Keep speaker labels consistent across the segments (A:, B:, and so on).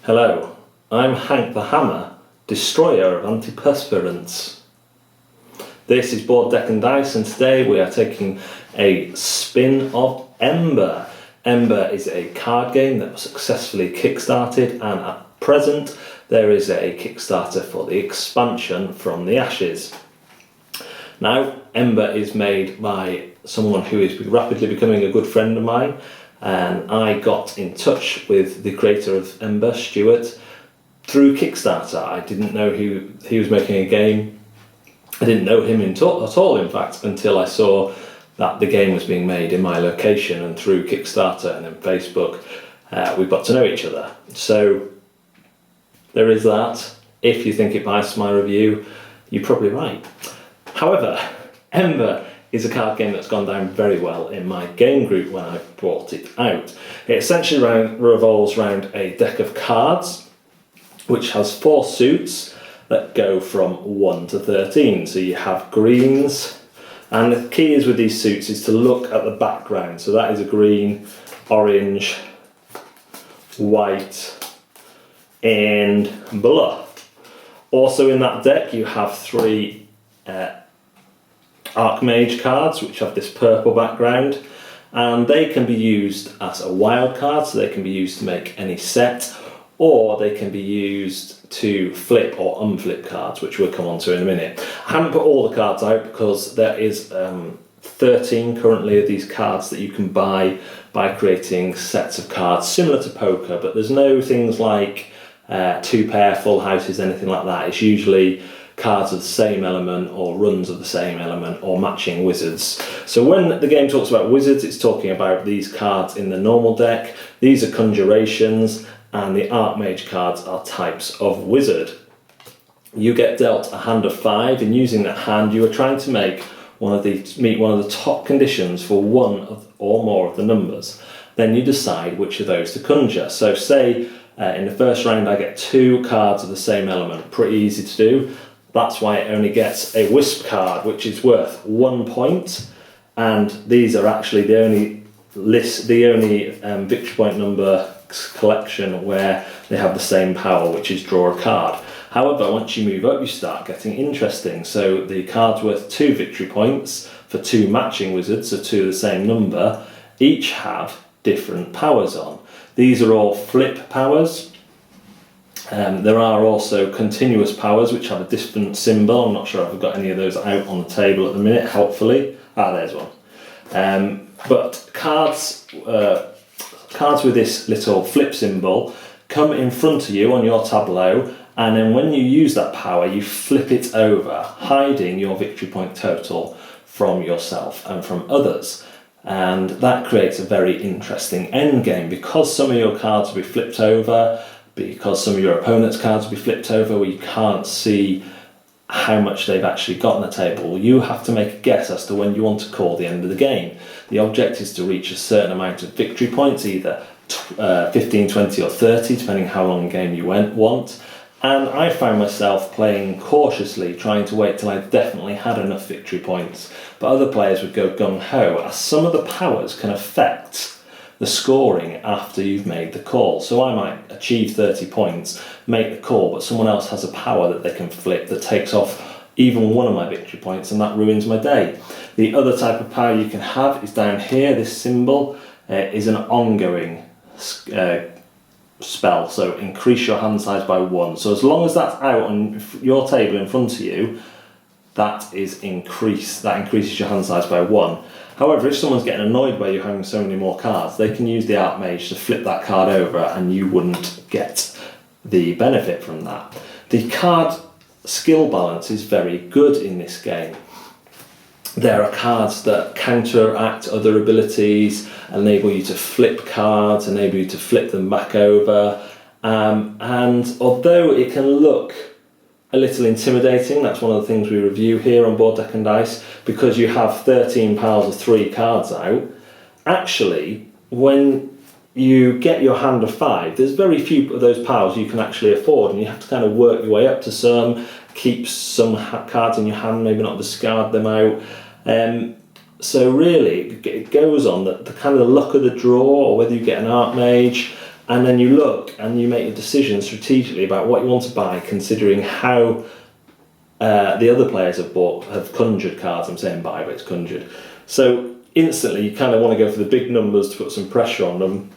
A: Hello, I'm Hank the Hammer, destroyer of antiperspirants. This is Board Deck and Dice, and today we are taking a spin of Ember. Ember is a card game that was successfully kickstarted, and at present there is a Kickstarter for the expansion From the Ashes. Now, Ember is made by someone who is rapidly becoming a good friend of mine, and I got in touch with the creator of Ember, Stuart, through Kickstarter. I didn't know he was making a game. I didn't know him at all, in fact, until I saw that the game was being made in my location, and through Kickstarter and then Facebook, we got to know each other. So there is that. If you think it biased my review, you're probably right. However, Ember is a card game that's gone down very well in my game group when I brought it out. It essentially revolves around a deck of cards, which has 4 suits that go from 1 to 13. So you have greens, and the key is with these suits is to look at the background. So that is a green, orange, white, and blue. Also in that deck you have 3 Archmage cards, which have this purple background, and they can be used as a wild card, so they can be used to make any set, or they can be used to flip or unflip cards, which we'll come on to in a minute. I haven't put all the cards out because there is 13 currently of these cards that you can buy by creating sets of cards similar to poker, but there's no things like 2-pair, full houses, anything like that. It's usually cards of the same element or runs of the same element or matching wizards. So when the game talks about wizards, it's talking about these cards in the normal deck. These are conjurations, and the Archmage cards are types of wizard. You get dealt a hand of 5, and using that hand you are trying to meet one of the top conditions for one or more of the numbers. Then you decide which of those to conjure. So say in the first round I get 2 cards of the same element. Pretty easy to do. That's why it only gets a wisp card, which is worth 1 point, and these are actually the only victory point number collection where they have the same power, which is draw a card. However, once you move up, you start getting interesting. So the cards worth 2 victory points for 2 matching wizards, so 2 of the same number, each have different powers on. These are all flip powers. There are also continuous powers which have a different symbol. I'm not sure if I've got any of those out on the table at the minute, helpfully. There's one. But cards with this little flip symbol come in front of you on your tableau, and then when you use that power you flip it over, hiding your victory point total from yourself and from others. And that creates a very interesting end game, because some of your cards will be flipped over, because some of your opponent's cards will be flipped over where you can't see how much they've actually got on the table. You have to make a guess as to when you want to call the end of the game. The object is to reach a certain amount of victory points, either 15, 20 or 30, depending how long a game you want. And I found myself playing cautiously, trying to wait till I definitely had enough victory points. But other players would go gung-ho, as some of the powers can affect the scoring after you've made the call. So I might achieve 30 points, make the call, but someone else has a power that they can flip that takes off even one of my victory points, and that ruins my day. The other type of power you can have is down here. This symbol is an ongoing spell, so increase your hand size by 1. So as long as that's out on your table in front of you, that increases your hand size by 1. However, if someone's getting annoyed by you having so many more cards, they can use the Archmage to flip that card over, and you wouldn't get the benefit from that. The card skill balance is very good in this game. There are cards that counteract other abilities, enable you to flip cards, enable you to flip them back over, and although it can look a little intimidating, that's one of the things we review here on Board Deck and Dice, because you have 13 piles of 3 cards out. Actually, when you get your hand of 5, there's very few of those piles you can actually afford, and you have to kind of work your way up to some, keep some cards in your hand, maybe not discard them out. So really, it goes on that the kind of the luck of the draw, or whether you get an Archmage, And then you look and you make a decision strategically about what you want to buy, considering how the other players have conjured cards. I'm saying buy, but it's conjured. So instantly you kind of want to go for the big numbers to put some pressure on them.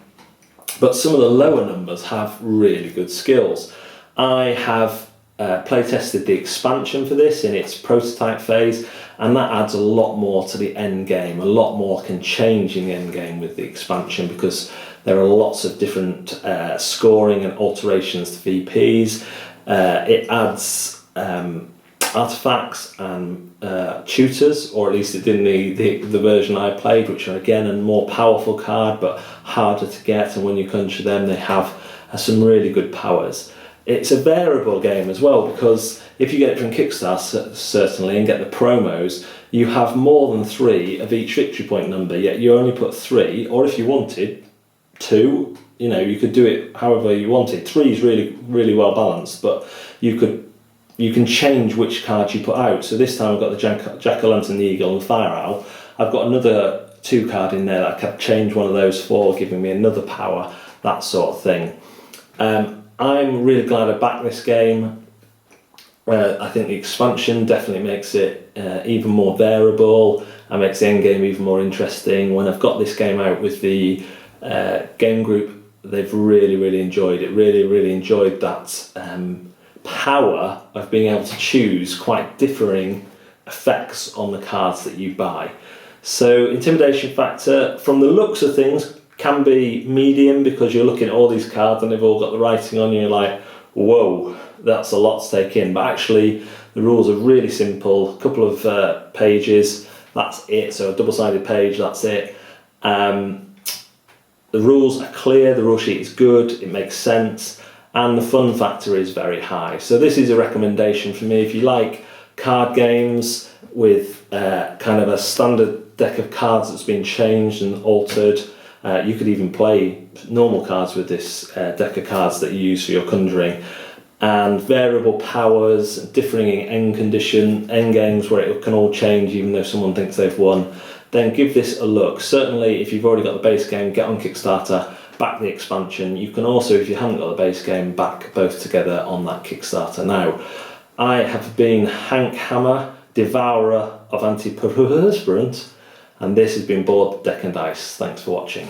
A: But some of the lower numbers have really good skills. I have play tested the expansion for this in its prototype phase, and that adds a lot more to the end game. A lot more can change in the end game with the expansion, because there are lots of different scoring and alterations to VPs. It adds artifacts and tutors, or at least it did in the version I played, which are again a more powerful card but harder to get, and when you conjure them they have some really good powers. It's a variable game as well, because if you get it from Kickstarter certainly and get the promos, you have more than 3 of each victory point number, yet you only put 3, or if you wanted 2, you know, you could do it however you wanted. 3 is really well balanced, but you can change which cards you put out. So this time I've got the Jack-o'-lantern, the Eagle and the Fire Owl. I've got another 2 card in there that I can change one of those for, giving me another power, that sort of thing. I'm really glad I backed this game. I think the expansion definitely makes it even more variable and makes the end game even more interesting. When I've got this game out with the game group, they've really enjoyed it. Really enjoyed that power of being able to choose quite differing effects on the cards that you buy. So intimidation factor, from the looks of things, can be medium, because you're looking at all these cards and they've all got the writing on you, you're like, whoa, that's a lot to take in. But actually the rules are really simple, a couple of pages, that's it. So a double-sided page, that's it. The rules are clear, the rule sheet is good, it makes sense, and the fun factor is very high. So this is a recommendation for me if you like card games with kind of a standard deck of cards that's been changed and altered. You could even play normal cards with this deck of cards that you use for your conjuring, and variable powers, differing end games where it can all change even though someone thinks they've won. Then give this a look. Certainly if you've already got the base game, get on Kickstarter, back the expansion. You can also, if you haven't got the base game, back both together on that Kickstarter. Now, I have been Hank Hammer, devourer of antiperspirant, and this has been Board, Deck and Dice. Thanks for watching.